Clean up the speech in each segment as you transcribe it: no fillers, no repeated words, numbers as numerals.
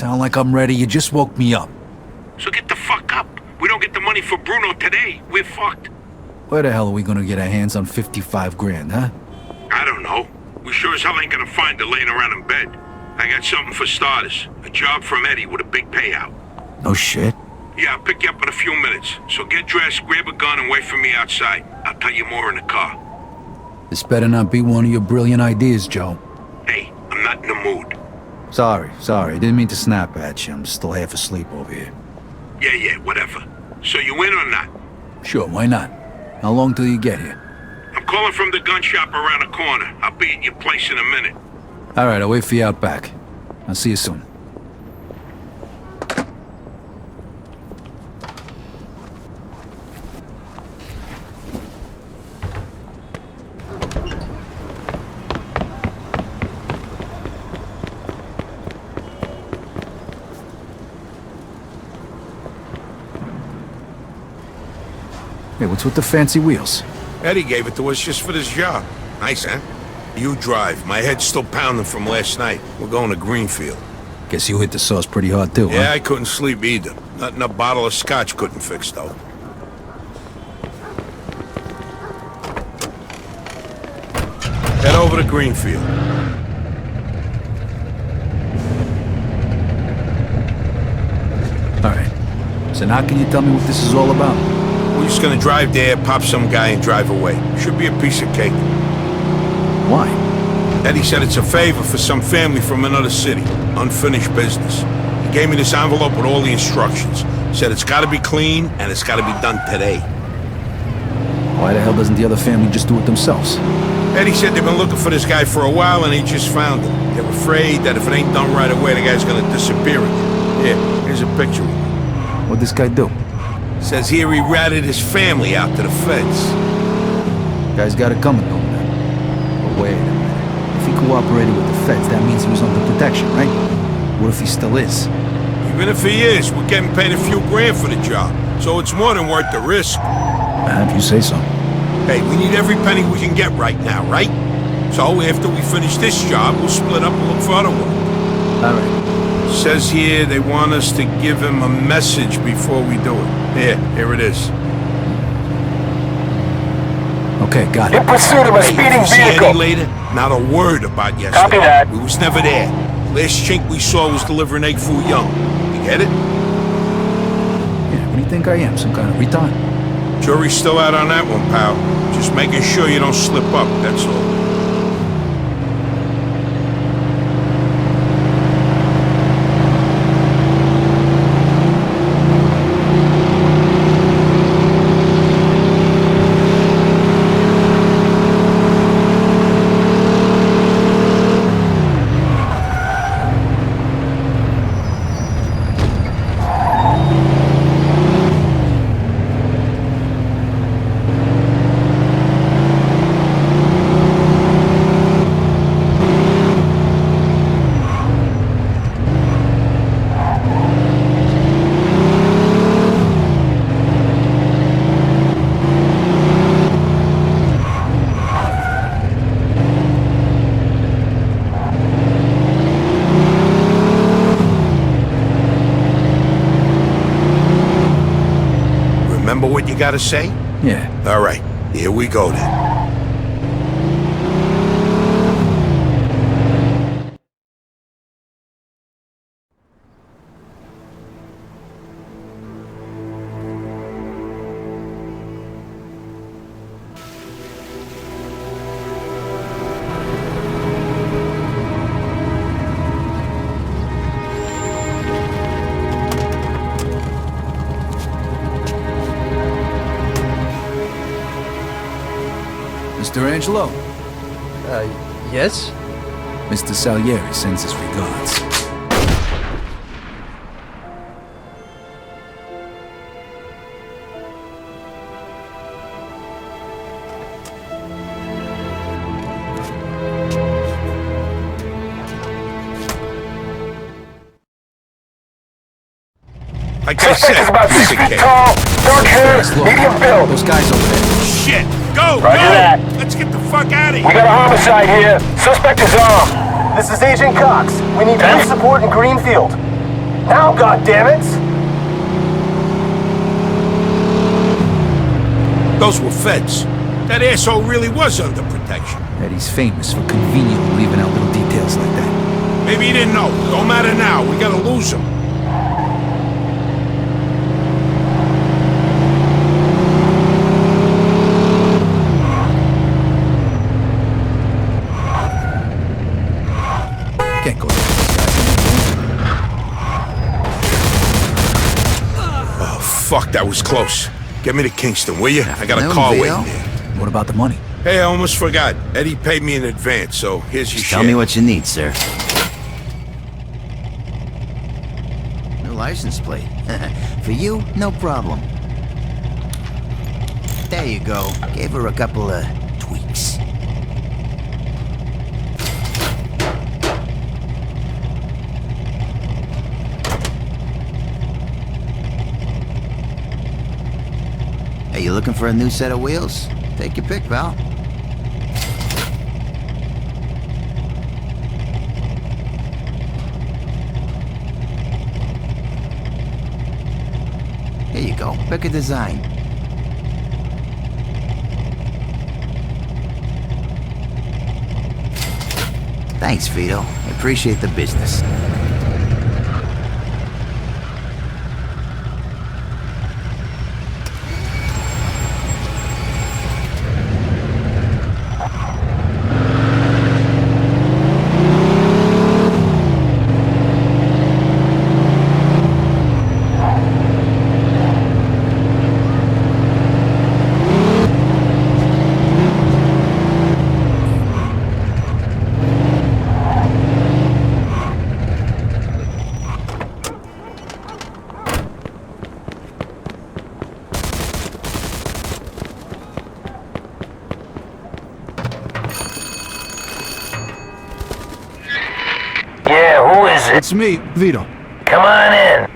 Sound like I'm ready? You just woke me up. So get the fuck up. We don't get the money for Bruno today, we're fucked. Where the hell are we gonna get our hands on 55 grand, huh? I don't know. We sure as hell ain't gonna find her laying around in bed. I got something for starters. A job from Eddie with a big payout. No shit. Yeah, I'll pick you up in a few minutes. So get dressed, grab a gun, and wait for me outside. I'll tell you more in the car. This better not be one of your brilliant ideas, Joe. Hey, I'm not in the mood. Sorry. Didn't mean to snap at you. I'm still half asleep over here. Yeah, whatever. So you in or not? Sure, why not? How long till you get here? I'm calling from the gun shop around the corner. I'll be at your place in a minute. All right, I'll wait for you out back. I'll see you soon. Hey, what's with the fancy wheels? Eddie gave it to us just for this job. Nice, huh? You drive. My head's still pounding from last night. We're going to Greenfield. Guess you hit the sauce pretty hard too, huh? Yeah, I couldn't sleep either. Nothing a bottle of scotch couldn't fix, though. Head over to Greenfield. All right. So now can you tell me what this is all about? We're just gonna drive there, pop some guy, and drive away. Should be a piece of cake. Why? Eddie said it's a favor for some family from another city. Unfinished business. He gave me this envelope with all the instructions. Said it's gotta be clean, and it's gotta be done today. Why the hell doesn't the other family just do it themselves? Eddie said they've been looking for this guy for a while, and they just found him. They're afraid that if it ain't done right away, the guy's gonna disappear again. Here, here's a picture. What'd this guy do? Says here he ratted his family out to the feds. Guy's got it coming to him then. But wait a minute. If he cooperated with the feds, that means he was under protection, right? What if he still is? Even if he is, we're getting paid a few grand for the job. So it's more than worth the risk. If you say so. Hey, we need every penny we can get right now, right? So after we finish this job, we'll split up and look for other work. All right. Says here they want us to give him a message before we do it. Here it is. Okay, got it. In pursuit of a speeding See vehicle. Eddie later? Not a word about yesterday. Copy that. We was never there. Last chink we saw was delivering egg foo young. You get it? Yeah, what do you think I am? Some kind of retard? Jury's still out on that one, pal. Just making sure you don't slip up, that's all. Remember what you gotta say? Yeah. All right, here we go then. Mr. Angelo? Yes? Mr. Salieri sends his regards. Like I Suspect is said, about 6 piece of feet cake. tall, dark hair, Look, medium build. those guys over there. Shit! Go! Roger go! that. Let's get the fuck out of We here! got a homicide here. Suspect is armed. This is Agent Cox. We need police support in Greenfield. Now, goddammit! Those were feds. That asshole really was under protection. Eddie's famous for conveniently leaving out little details like that. Maybe he didn't know. Don't matter now. We gotta lose him. Can't go there, this guy. Oh, fuck, that was close. Get me to Kingston, will you? I got a Afternoon, car Vito. waiting there. What about the money? Hey, I almost forgot. Eddie paid me in advance, so here's your Just share. tell me what you need, sir. New license plate. For you, no problem. There you go. Gave her a couple of tweaks. Hey, you looking for a new set of wheels? Take your pick, pal. Here you go. Pick a design. Thanks, Vito. I appreciate the business. Yeah, who is it? It's me, Vito. Come on in.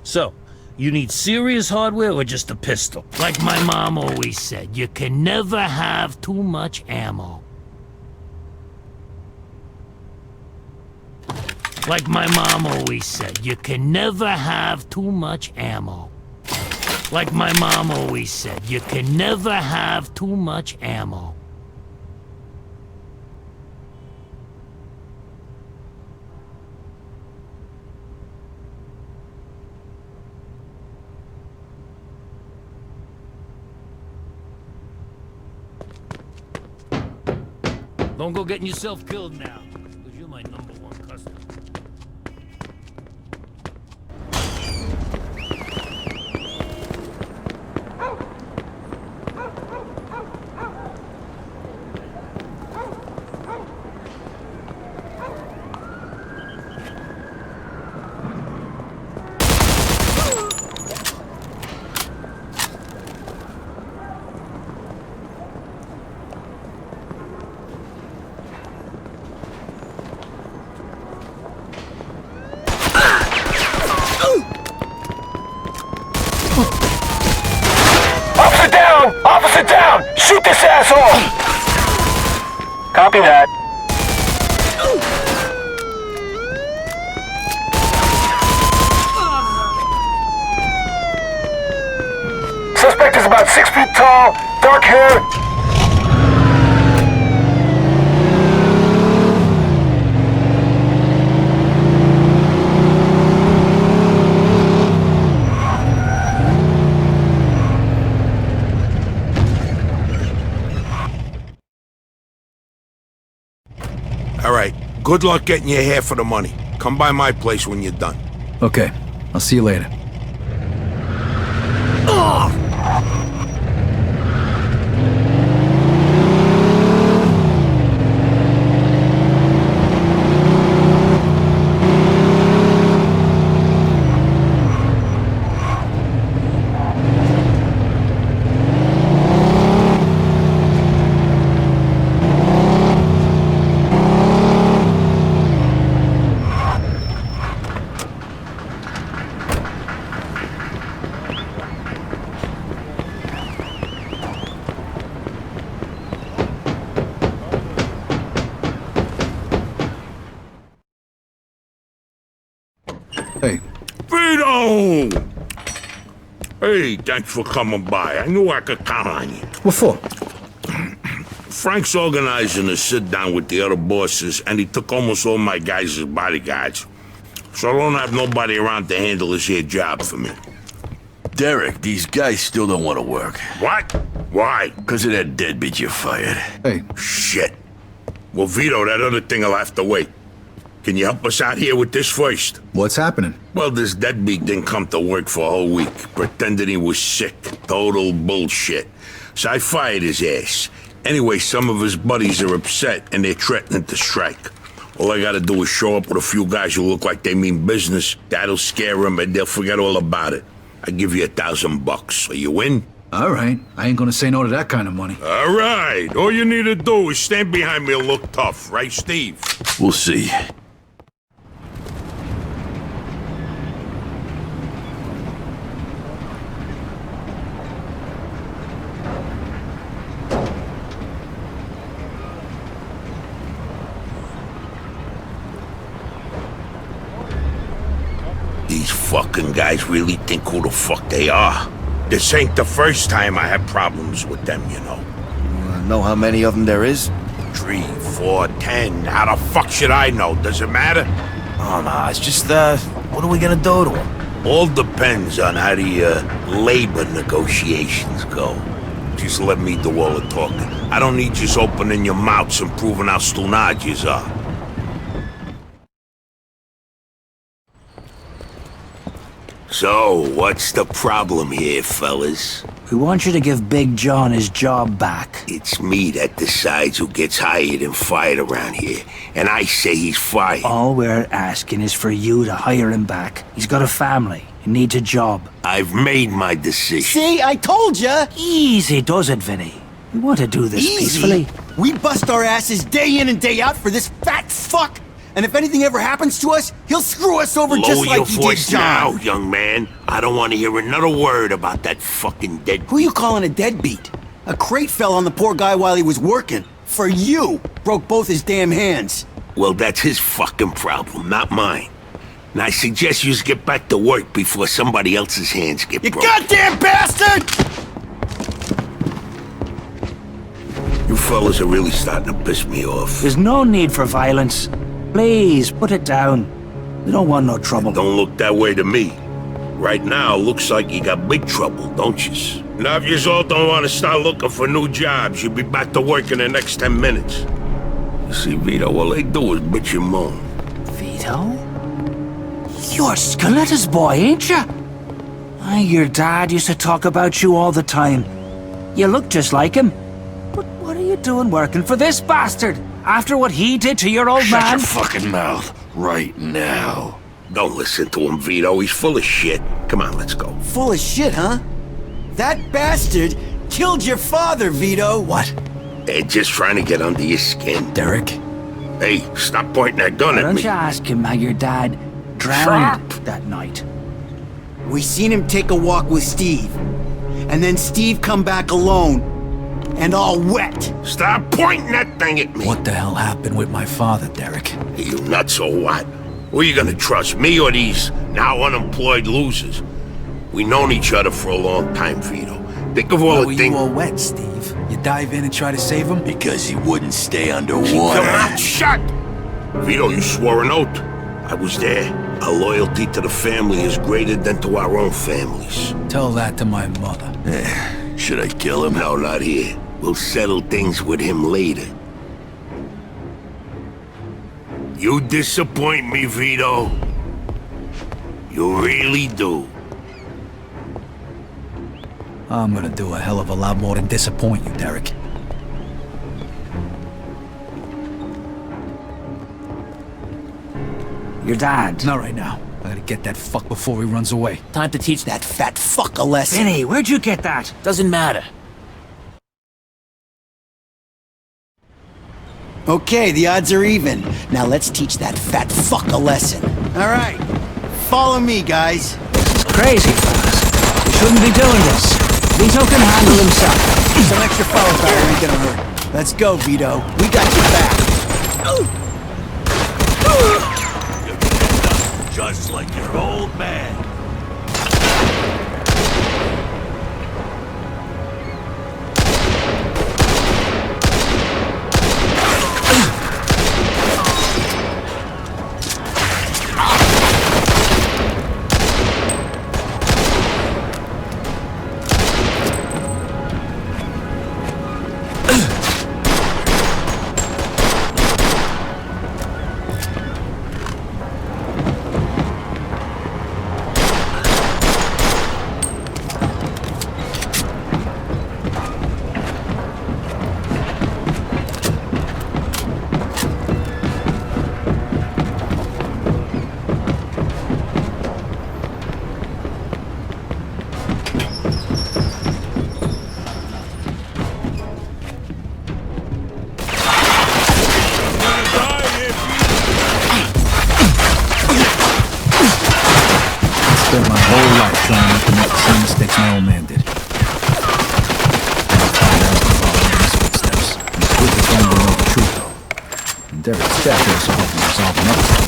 So, you need serious hardware or just a pistol? Like my mom always said, you can never have too much ammo. Like my mom always said, you can never have too much ammo. Like my mom always said, you can never have too much ammo. Don't go getting yourself killed now, because you're my number one customer. Officer down! Officer down! Shoot this asshole! Copy that. Suspect is about 6 feet tall, dark hair. All right. Good luck getting your half of the money. Come by my place when you're done. Okay, I'll see you later. Hey, Vito! Hey, thanks for coming by. I knew I could count on you. what for? Frank's organizing a sit-down with the other bosses, and he took almost all my guys as bodyguards. So I don't have nobody around to handle this here job for me. Derek, these guys still don't want to work. What? Why? Because of that deadbeat you fired. Hey, Shit. Well, Vito, that other thing will have to wait. Can you help us out here with this first? what's happening? Well, this deadbeat didn't come to work for a whole week, pretending he was sick. Total bullshit. So I fired his ass. Anyway, some of his buddies are upset, and they're threatening to strike. All I gotta do is show up with a few guys who look like they mean business. That'll scare them, and they'll forget all about it. I give you $1,000. Are you in? All right, I ain't gonna say no to that kind of money. All right. All you need to do is stand behind me and look tough, right, Steve? We'll see. These fucking guys really think who the fuck they are. This ain't the first time I had problems with them, you know. Know how many of them there is? 3, 4, 10. How the fuck should I know? Does it matter? Oh, no, it's just, what are we gonna do to them? All depends on how the labor negotiations go. Just let me do all the talking. I don't need just opening your mouths and proving how stunad yous are. So, what's the problem here, fellas? We want you to give Big John his job back. It's me that decides who gets hired and fired around here, and I say he's fired. All we're asking is for you to hire him back. He's got a family. He needs a job. I've made my decision. See, I told ya! Easy does it, Vinny. We want to do this peacefully. We bust our asses day in and day out for this fat fuck! And if anything ever happens to us, he'll screw us over just Lower your like he did voice now, John. young man. I don't want to hear another word about that fucking dead. Who you calling a deadbeat? A crate fell on the poor guy while he was working. For you! Broke both his damn hands. Well, that's his fucking problem, not mine. And I suggest you get back to work before somebody else's hands get You broken. goddamn bastard! You fellas are really starting to piss me off. There's no need for violence. Please, put it down. We don't want no trouble. Don't look that way to me. Right now, looks like you got big trouble, don't you? Now, if you all don't want to start looking for new jobs, you'll be back to work in the next 10 minutes. You see, Vito, all they do is bitch and moan. Vito? You're Scaletta's boy, ain't ya? Your dad used to talk about you all the time. You look just like him. But what are you doing working for this bastard? After what he did to your old Shut man? your fucking mouth right now. Don't listen to him, Vito. He's full of shit. Come on, let's go. Full of shit, huh? That bastard killed your father, Vito. What? They're just trying to get under your skin. Derek? Hey, stop pointing that gun Why at don't me. you ask him how your dad drowned that night? We seen him take a walk with Steve. And then Steve come back alone. And all wet. Stop pointing that thing at me. What the hell happened with my father, Derek? You nuts or what? Who are you gonna trust, me or these now unemployed losers? We known each other for a long time, Vito. Think of all Why the were things. you all wet, Steve? You dive in and try to save him? Because he wouldn't stay Keep underwater. your mouth shut! Vito, you swore an oath. I was there. Our loyalty to the family is greater than to our own families. Tell that to my mother. Should I kill him? No, not here. We'll settle things with him later. You disappoint me, Vito. You really do. I'm gonna do a hell of a lot more than disappoint you, Derek. Your dad. Not right now. I gotta get that fuck before he runs away. Time to teach that fat fuck a lesson. Vinny, where'd you get that? Doesn't matter. Okay, the odds are even. Now let's teach that fat fuck a lesson. All right, follow me, guys. Crazy fellas. You shouldn't be doing this. Vito can handle himself. Some extra firepower ain't gonna hurt. Let's go, Vito. We got your back. Just like your old whole life trying not to make the same mistakes my old man did. I'll find out and follow in his footsteps. He's quick to find to know the truth, though. And Derek's back there, so hopefully resolve everything.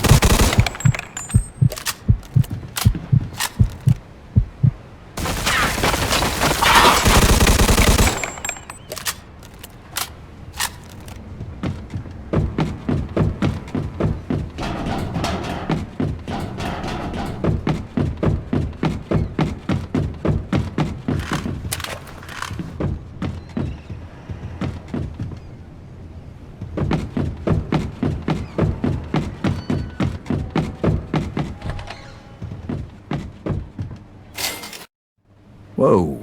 Whoa.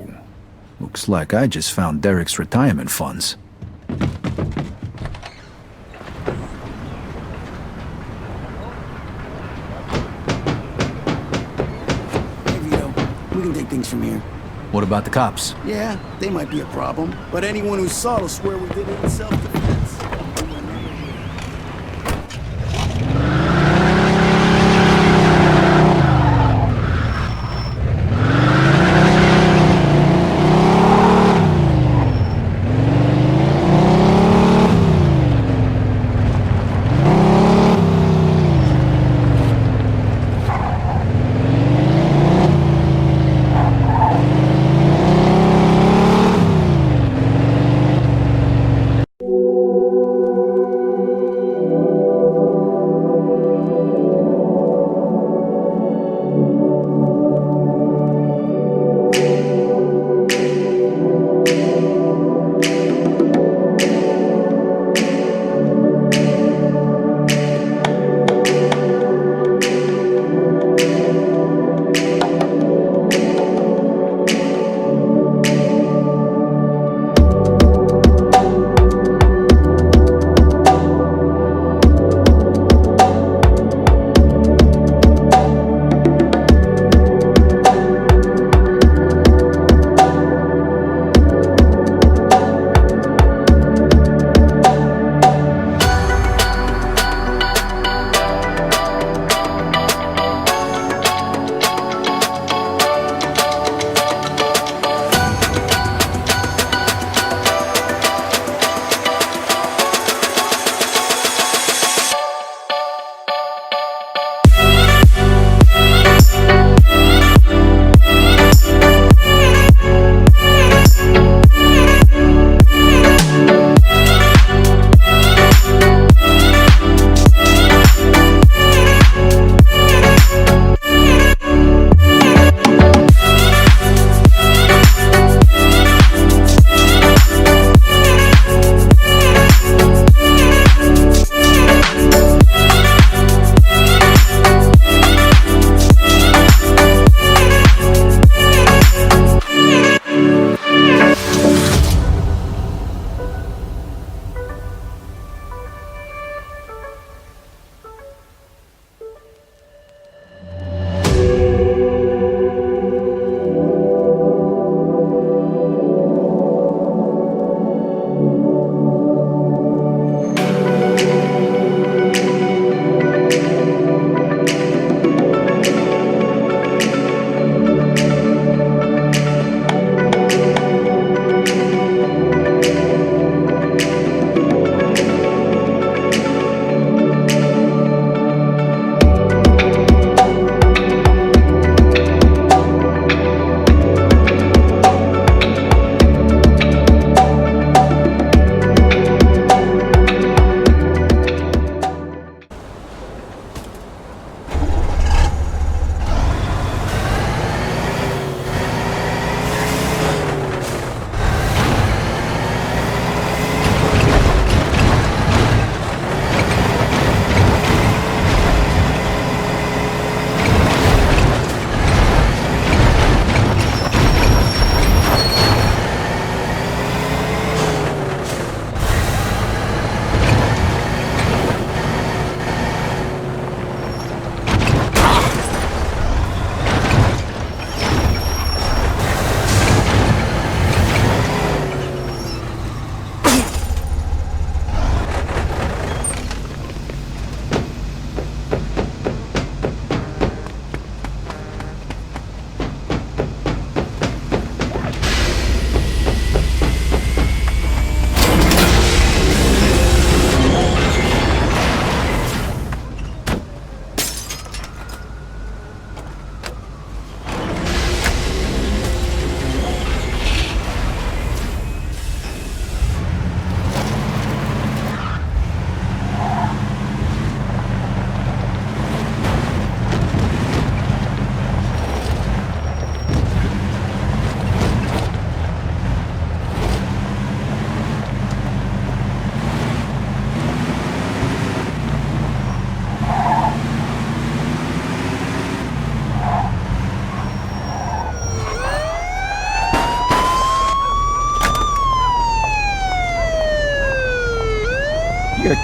Looks like I just found Derek's retirement funds. Hey, Vito. We can take things from here. What about the cops? Yeah, they might be a problem, but anyone who saw will swear we did it in self-defense.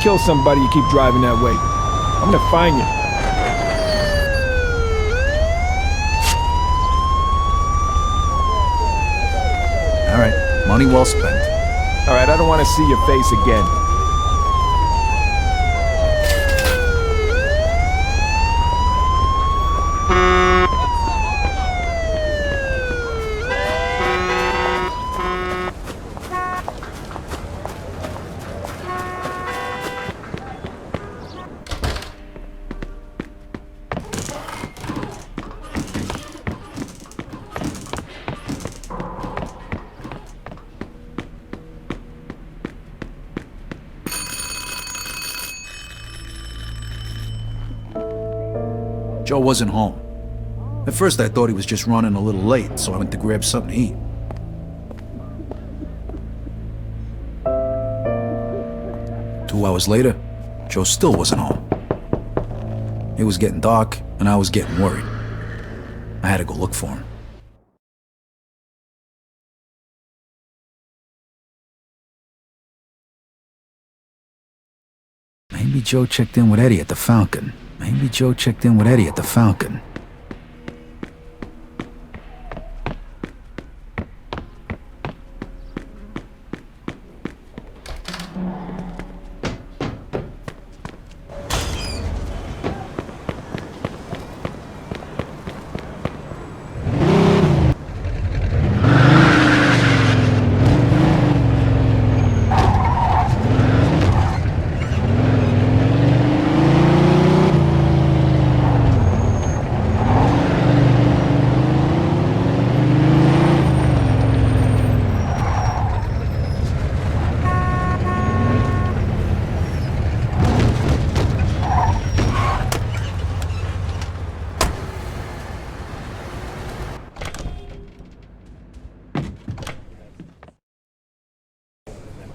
kill somebody, you keep driving that way. I'm gonna find you. All right, money well spent. All right, I don't want to see your face again. Joe wasn't home. At first I thought he was just running a little late, so I went to grab something to eat. Two hours later, Joe still wasn't home. It was getting dark, and I was getting worried. I had to go look for him. Maybe Joe checked in with Eddie at the Falcon. Maybe Joe checked in with Eddie at the Falcon.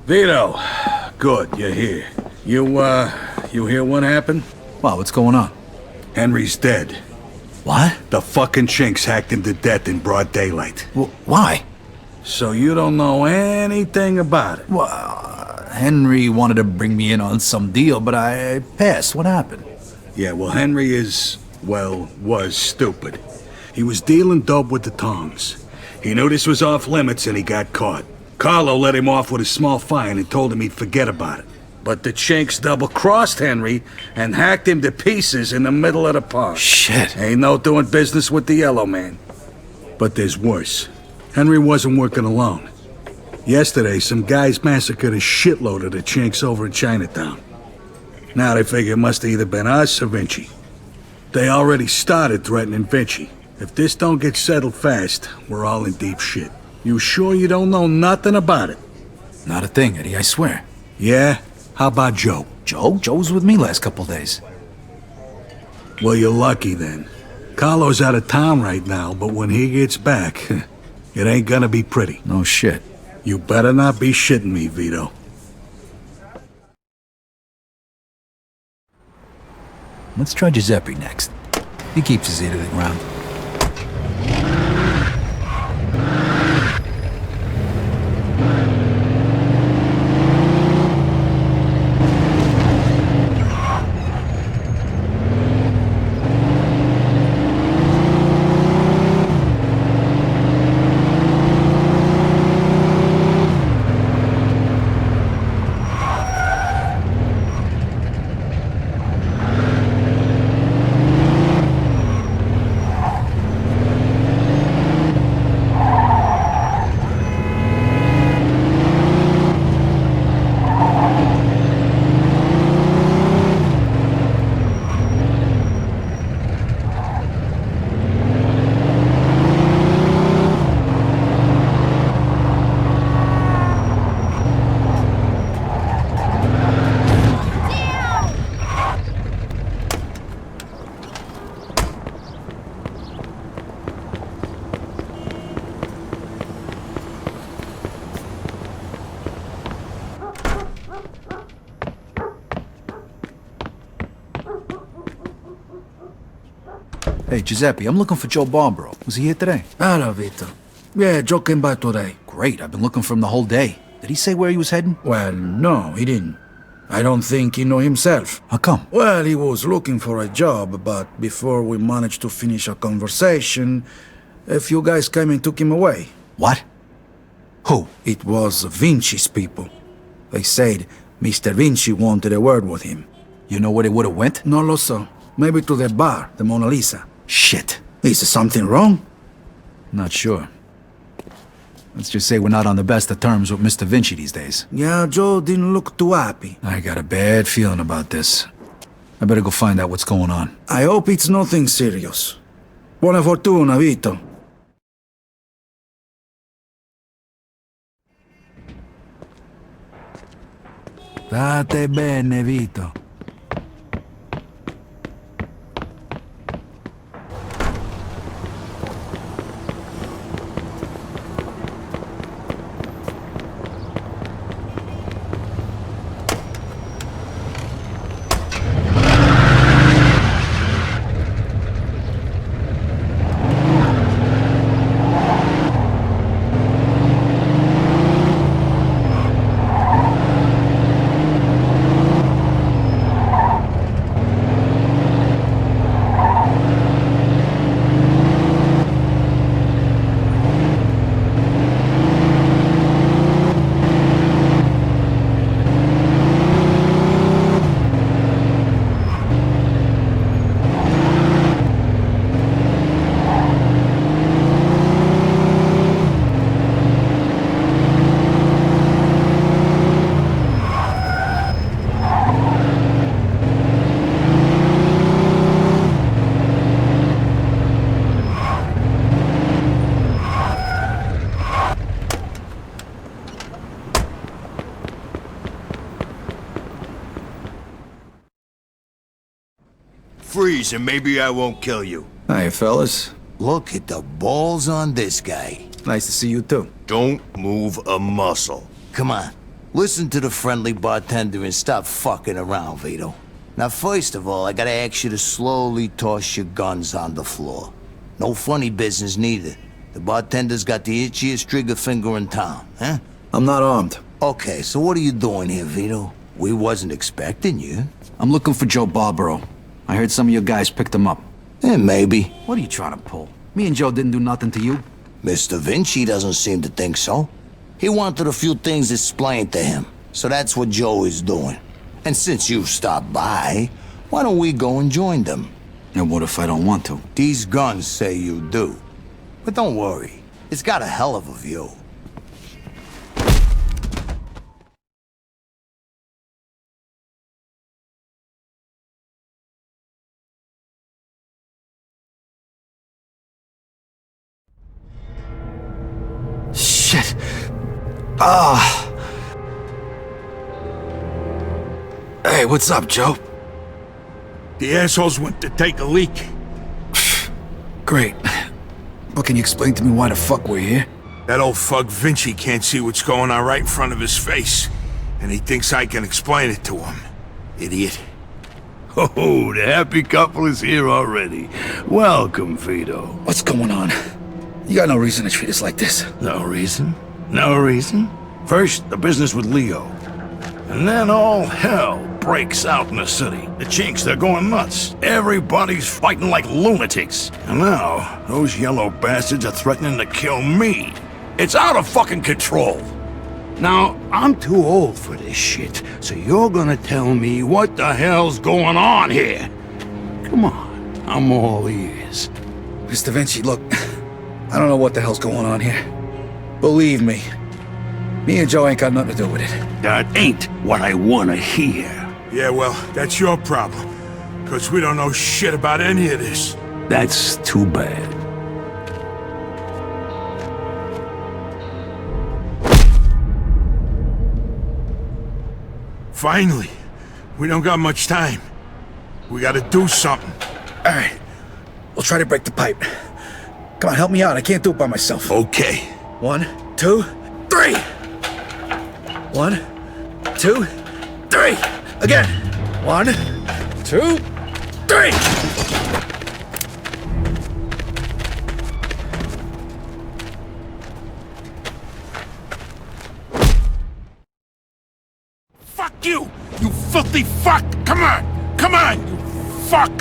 Vito, good, you're here. You hear what happened? Wow, what's going on? Henry's dead. What? The fucking chinks hacked him to death in broad daylight. Why? So you don't know anything about it? Well, Henry wanted to bring me in on some deal, but I passed. What happened? Yeah, well, Henry was stupid. He was dealing dope with the tongs. He knew this was off limits and he got caught. Carlo let him off with a small fine and told him he'd forget about it. But the chinks double-crossed Henry and hacked him to pieces in the middle of the park. Shit. Ain't no doing business with the Yellow Man. But there's worse. Henry wasn't working alone. Yesterday, some guys massacred a shitload of the chinks over in Chinatown. Now they figure it must have either been us or Vinci. They already started threatening Vinci. If this don't get settled fast, we're all in deep shit. You sure you don't know nothing about it? Not a thing, Eddie, I swear. Yeah? How about Joe? Joe? Joe was with me last couple days. Well, you're lucky then. Carlo's out of town right now, but when he gets back, it ain't gonna be pretty. No shit. You better not be shitting me, Vito. Let's try Giuseppe next. He keeps his ear to the ground. Hey, Giuseppe, I'm looking for Joe Barbaro. Was he here today? Hello, Vito. Yeah, Joe came by today. Great, I've been looking for him the whole day. Did he say where he was heading? Well, no, he didn't. I don't think he know himself. How come? Well, he was looking for a job, but before we managed to finish our conversation, a few guys came and took him away. What? Who? It was Vinci's people. They said Mr. Vinci wanted a word with him. You know where they would've went? No lo so. Maybe to the bar, the Mona Lisa. Shit. Is something wrong? Not sure. Let's just say we're not on the best of terms with Mr. Vinci these days. Yeah, Joe didn't look too happy. I got a bad feeling about this. I better go find out what's going on. I hope it's nothing serious. Buona fortuna, Vito. State bene, Vito. Freeze and maybe I won't kill you. Hiya, fellas. Look at the balls on this guy. Nice to see you, too. Don't move a muscle. Come on, listen to the friendly bartender and stop fucking around, Vito. Now, first of all, I gotta ask you to slowly toss your guns on the floor. No funny business, neither. The bartender's got the itchiest trigger finger in town, huh? I'm not armed. Okay, so what are you doing here, Vito? We wasn't expecting you. I'm looking for Joe Barbaro. I heard some of your guys picked him up. Maybe. What are you trying to pull? Me and Joe didn't do nothing to you. Mr. Vinci doesn't seem to think so. He wanted a few things explained to him, so that's what Joe is doing. And since you stopped by, why don't we go and join them? And what if I don't want to? These guns say you do. But don't worry, it's got a hell of a view. Shit. Ah. Hey, what's up, Joe? The assholes went to take a leak. Great. But can you explain to me why the fuck we're here? That old fuck Vinci can't see what's going on right in front of his face. And he thinks I can explain it to him. Idiot. Oh, the happy couple is here already. Welcome, Vito. What's going on? You got no reason to treat us like this. No reason? No reason? First, the business with Leo. And then all hell breaks out in the city. The chinks, they're going nuts. Everybody's fighting like lunatics. And now, those yellow bastards are threatening to kill me. It's out of fucking control. Now, I'm too old for this shit, so you're gonna tell me what the hell's going on here. Come on, I'm all ears. Mr. Vinci, look, I don't know what the hell's going on here. Believe me, me and Joe ain't got nothing to do with it. That ain't what I wanna hear. Yeah, well, that's your problem. Because we don't know shit about any of this. That's too bad. Finally. We don't got much time. We gotta do something. All right, we'll try to break the pipe. Come on, help me out. I can't do it by myself. Okay. 1, 2, 3! 1, 2, 3! Again! 1, 2, 3! Fuck you! You filthy fuck! Come on! Come on, you fuck!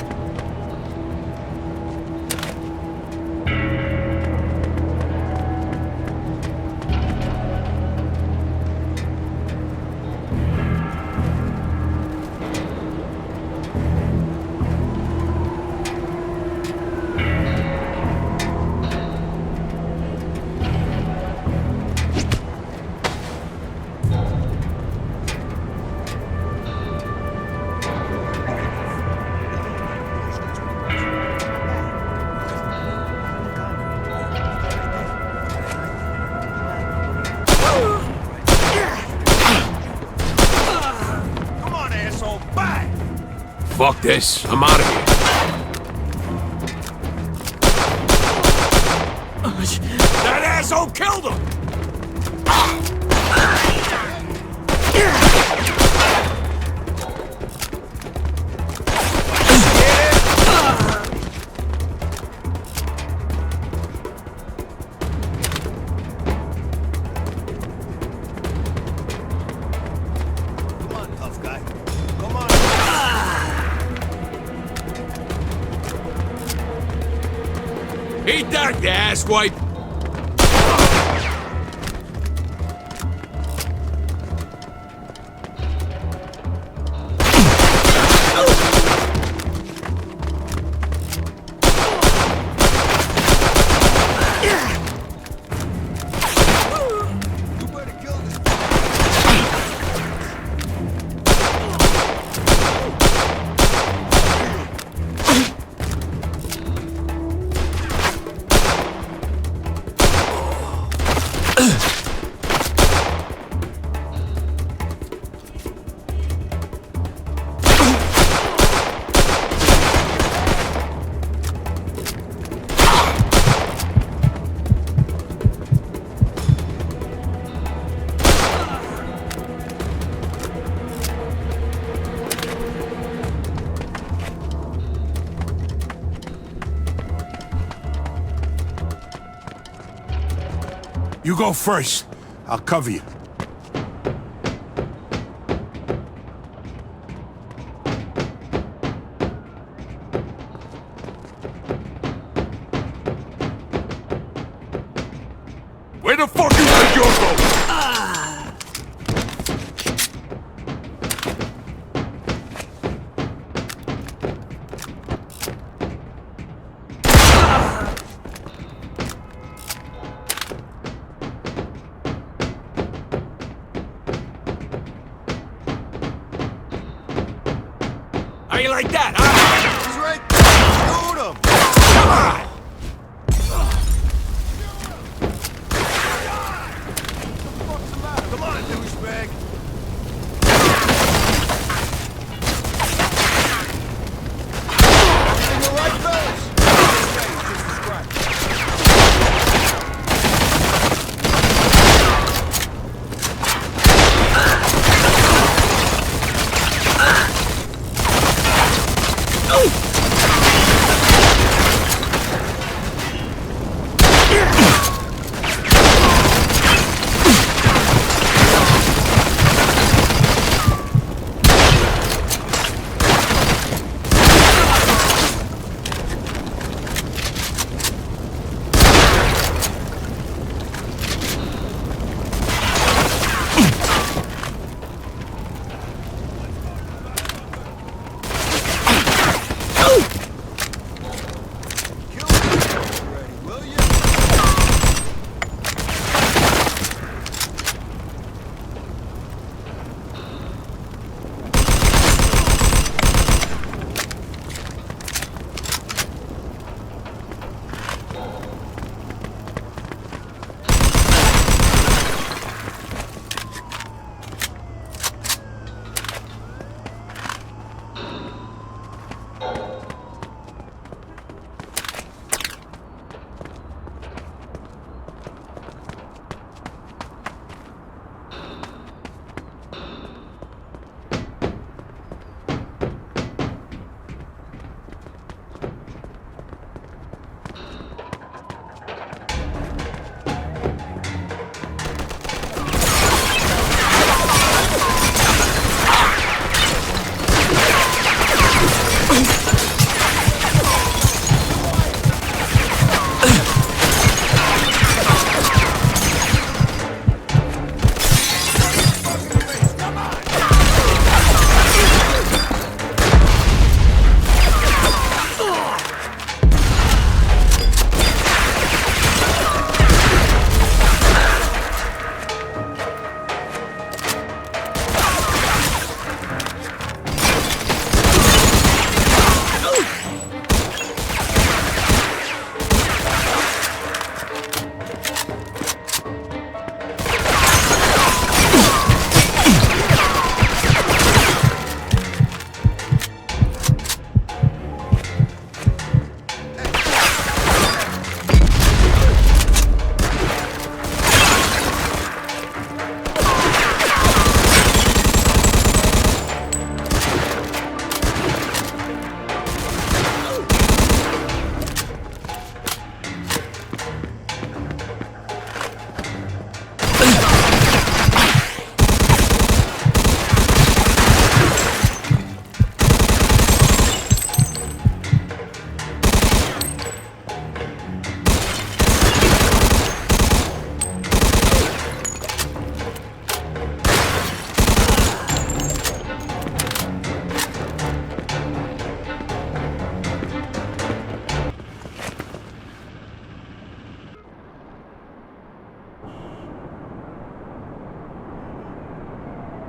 Fuck this. I'm out of here. That asshole killed him! Come on, tough guy. Come on. Eat that, you asswipe! You go first. I'll cover you. Where the fuck is the Joko? How you like that, huh? He's right there. Shoot him. Come on! What's the matter? Come on, douchebag. Everything all right, fellas? Okay, just a scratch.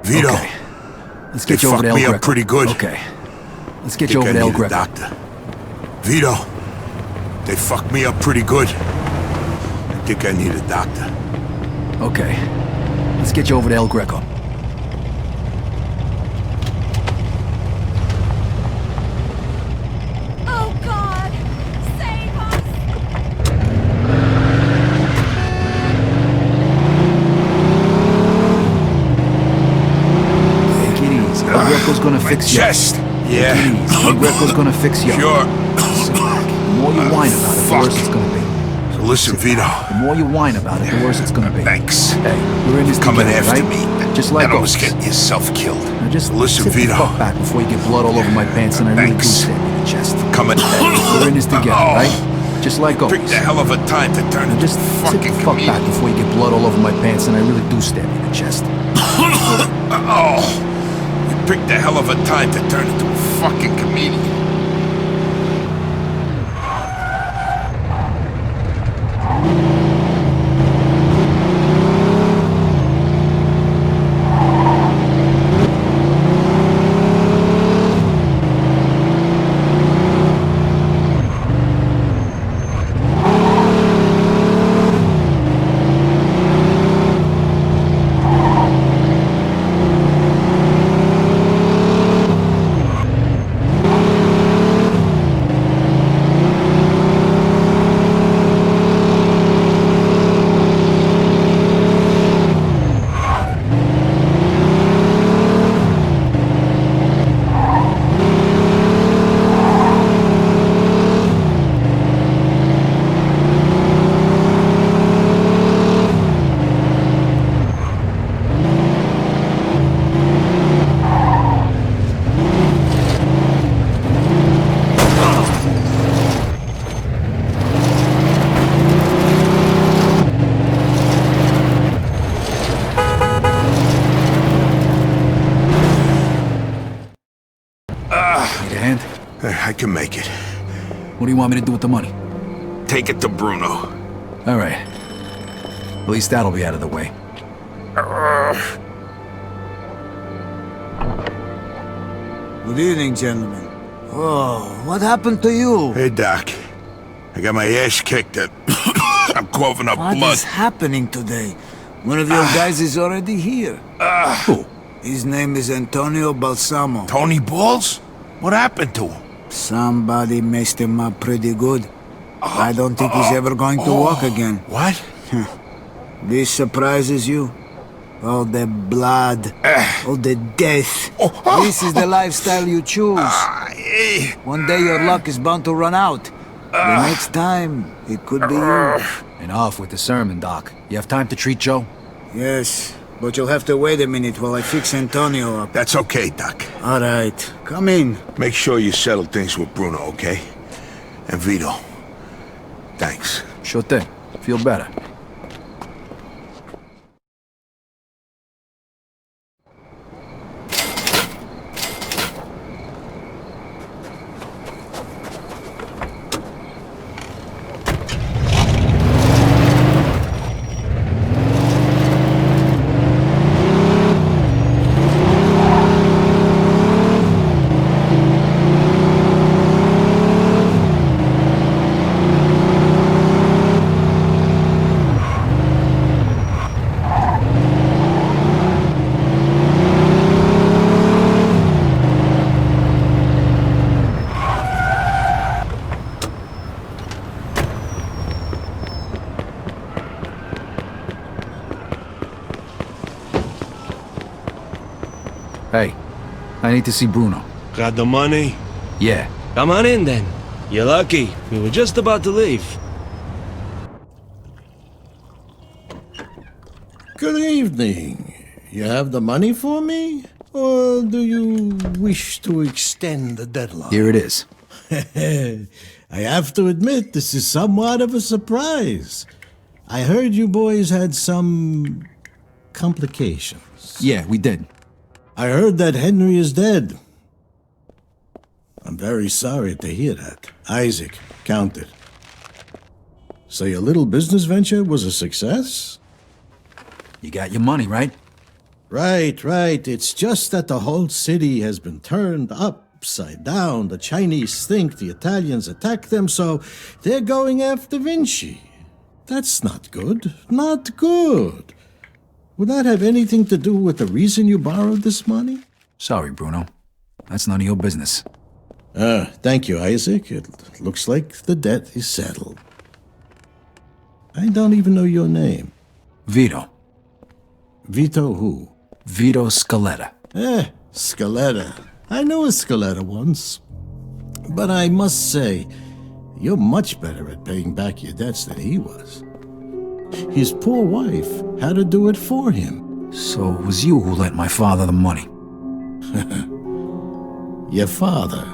Vito. Okay. Let's get you over to El me Greco. up pretty good. Okay. Let's get you over to El Greco. Doctor. Vito, they fucked me up pretty good. I think I need a doctor. Okay. Let's get you over to El Greco. Oh, God! Save us! Take it easy. El Greco's gonna fix you. Chest. Yeah. Take it easy. El Greco's gonna fix you. Sure. The more you whine about it, the worse it's gonna be. So listen, Vito. The more you whine about it, the worse it's gonna be. Thanks. Hey, we're in this Coming together, after right? me. Just like and I was us. getting yourself killed. Now just listen, sit Vito. the fuck back before you get blood all over my pants and I really do stab you in the chest. Coming. Hey, we're in this together, right? Just like us. Picked a hell of a time to turn Now into just a sit fucking the fuck comedian. back before you get blood all over my pants and I really do stab you in the chest. Oh, you picked a hell of a time to turn into a fucking comedian. Need a hand? I can make it. What do you want me to do with the money? Take it to Bruno. All right. At least that'll be out of the way. Good evening, gentlemen. Oh, what happened to you? Hey, Doc. I got my ass kicked. I'm coughing up What blood. is happening today? One of your guys is already here. Who? His name is Antonio Balsamo. Tony Balls? What happened to him? Somebody messed him up pretty good. I don't think he's ever going to walk again. What? This surprises you? All the blood, all the death. This is the lifestyle you choose. One day your luck is bound to run out. The next time, it could be you. Enough with the sermon, Doc. You have time to treat Joe? Yes, but you'll have to wait a minute while I fix Antonio up. That's okay, Doc. All right, come in. Make sure you settle things with Bruno, okay? And Vito. Thanks. Sure thing. Feel better. Hey, I need to see Bruno. Got the money? Yeah. Come on in then. You're lucky. We were just about to leave. Good evening. You have the money for me? Or do you wish to extend the deadline? Here it is. I have to admit, this is somewhat of a surprise. I heard you boys had some complications. Yeah, we did. I heard that Henry is dead. I'm very sorry to hear that. Isaac, count it. So your little business venture was a success? You got your money, right? Right. It's just that the whole city has been turned upside down. The Chinese think the Italians attacked them, so they're going after Vinci. That's not good. Not good. Would that have anything to do with the reason you borrowed this money? Sorry, Bruno. That's none of your business. Thank you, Isaac. It looks like the debt is settled. I don't even know your name. Vito. Vito who? Vito Scaletta. Scaletta. I knew a Scaletta once. But I must say, you're much better at paying back your debts than he was. His poor wife had to do it for him. So it was you who lent my father the money. Your father.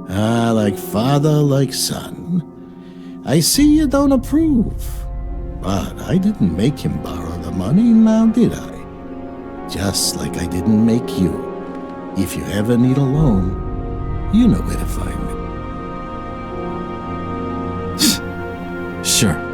Like father, like son. I see you don't approve. But I didn't make him borrow the money, now did I? Just like I didn't make you. If you ever need a loan, you know where to find me. Sure.